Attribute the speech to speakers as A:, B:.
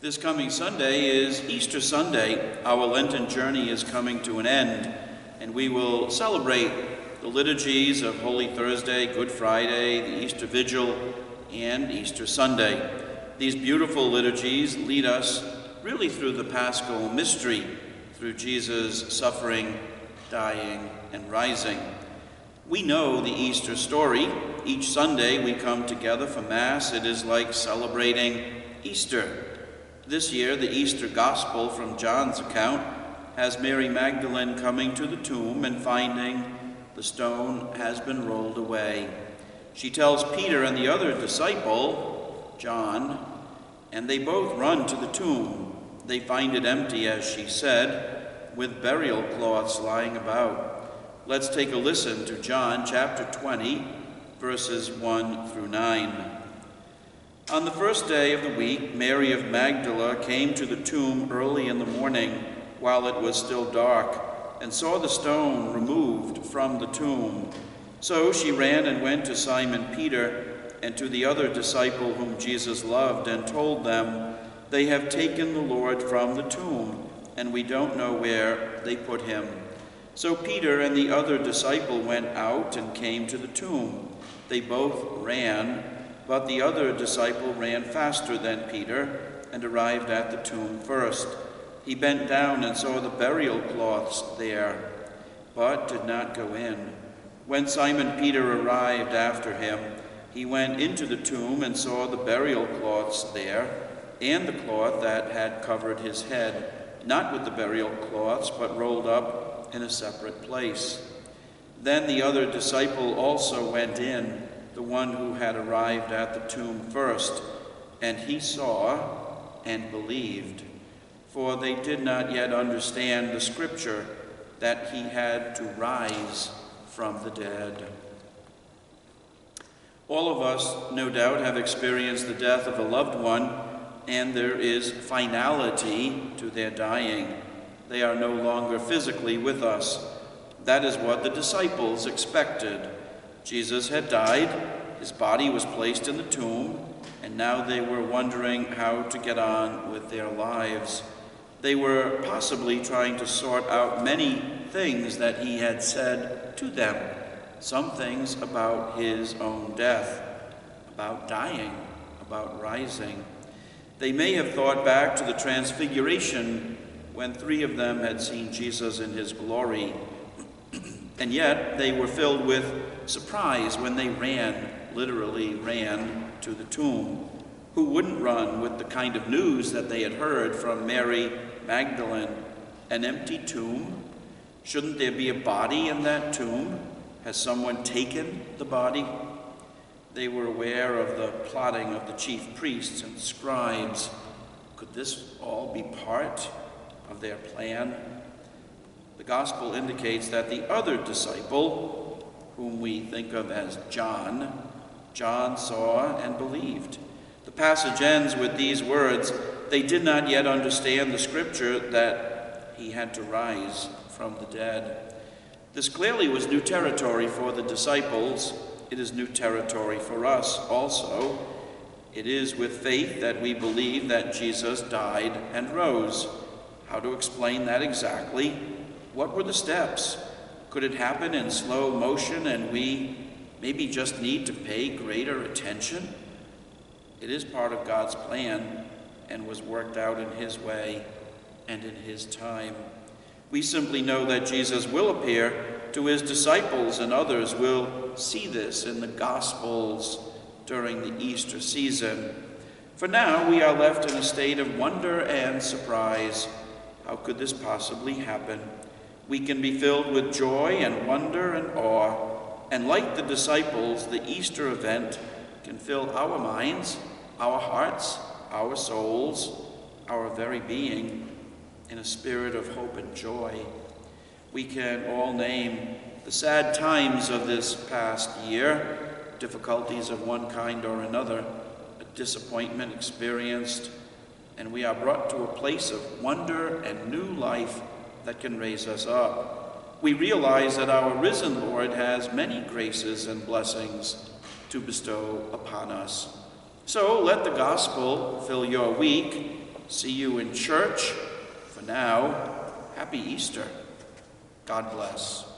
A: This coming Sunday is Easter Sunday. Our Lenten journey is coming to an end, and we will celebrate the liturgies of Holy Thursday, Good Friday, the Easter Vigil, and Easter Sunday. These beautiful liturgies lead us really through the Paschal mystery, through Jesus' suffering, dying, and rising. We know the Easter story. Each Sunday we come together for Mass. It is like celebrating Easter. This year, the Easter Gospel from John's account has Mary Magdalene coming to the tomb and finding the stone has been rolled away. She tells Peter and the other disciple, John, and they both run to the tomb. They find it empty, as she said, with burial cloths lying about. Let's take a listen to John chapter 20, verses 1 through 9. On the first day of the week, Mary of Magdala came to the tomb early in the morning while it was still dark and saw the stone removed from the tomb. So she ran and went to Simon Peter and to the other disciple whom Jesus loved and told them, "They have taken the Lord from the tomb, and we don't know where they put him." So Peter and the other disciple went out and came to the tomb. They both ran, but the other disciple ran faster than Peter and arrived at the tomb first. He bent down and saw the burial cloths there, but did not go in. When Simon Peter arrived after him, he went into the tomb and saw the burial cloths there, and the cloth that had covered his head, not with the burial cloths, but rolled up in a separate place. Then the other disciple also went in, the one who had arrived at the tomb first, and he saw and believed, for they did not yet understand the scripture that he had to rise from the dead. All of us, no doubt, have experienced the death of a loved one, and there is finality to their dying. They are no longer physically with us. That is what the disciples expected. Jesus had died, his body was placed in the tomb, and now they were wondering how to get on with their lives. They were possibly trying to sort out many things that he had said to them, some things about his own death, about dying, about rising. They may have thought back to the Transfiguration when 3 of them had seen Jesus in his glory. And yet they were filled with surprise when they literally ran to the tomb. Who wouldn't run with the kind of news that they had heard from Mary Magdalene? An empty tomb? Shouldn't there be a body in that tomb? Has someone taken the body? They were aware of the plotting of the chief priests and scribes. Could this all be part of their plan? The gospel indicates that the other disciple, whom we think of as John saw and believed. The passage ends with these words, "They did not yet understand the scripture that he had to rise from the dead." This clearly was new territory for the disciples. It is new territory for us also. It is with faith that we believe that Jesus died and rose. How to explain that exactly? What were the steps? Could it happen in slow motion and we maybe just need to pay greater attention? It is part of God's plan and was worked out in his way and in his time. We simply know that Jesus will appear to his disciples, and others will see this in the Gospels during the Easter season. For now, we are left in a state of wonder and surprise. How could this possibly happen? We can be filled with joy and wonder and awe, and like the disciples, the Easter event can fill our minds, our hearts, our souls, our very being in a spirit of hope and joy. We can all name the sad times of this past year, difficulties of one kind or another, a disappointment experienced, and we are brought to a place of wonder and new life that can raise us up. We realize that our risen Lord has many graces and blessings to bestow upon us. So let the gospel fill your week See you in church. For now, happy Easter. God bless.